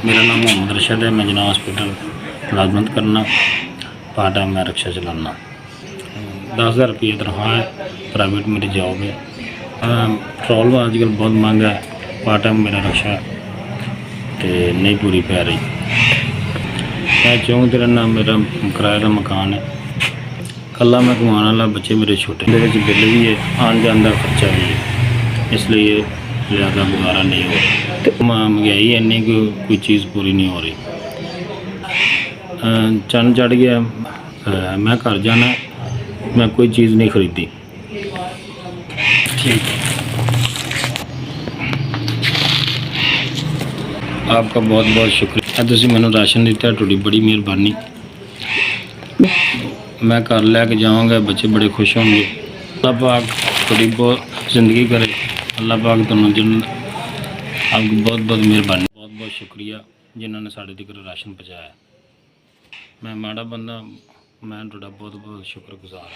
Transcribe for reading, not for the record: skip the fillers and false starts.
मेरा नाम मोहम्मद रशद है। मैं जना हॉस्पिटल मुलाजमत करना, पार्ट टाइम मैं रिक्शा चलाना। 10,000 रुपये तनख्वाह है, प्राइवेट मेरी जॉब है। पेट्रोल अजकल बहुत महंगा है, पार्ट टाइम मेरा रिक्शा तो नहीं पूरी पै रही। मैं चौंक ते रहना, मेरा किराए का मकान है, कला मैं कमाने वाला, बच्चे मेरे छोटे, मेरे बिल भी है, आन जान का खर्चा भी है, इसलिए ज़्यादा गुजारा नहीं हो रहा। महंगाई इन्नी कोई चीज़ पूरी नहीं हो रही। चंद चढ़ गया, मैं घर जाना, मैं कोई चीज़ नहीं खरीदी। ठीक, आपका बहुत बहुत शुक्रिया। तुसीं मैनूं राशन दिता, तुहाडी बड़ी मेहरबानी। मैं घर लैके जावांगा, बच्चे बड़े खुश होंगे। अल्लाह पाक थोड़ी बहुत ज़िंदगी करे। अल्लाह पाक तुहानूं आपकी बहुत बहुत मेहरबानी, बहुत बहुत शुक्रिया जिन्होंने साढ़े तक राशन पहुँचाया। मैं माड़ा बंदा, मैं तुहाडा बहुत बहुत शुक्रगुजार।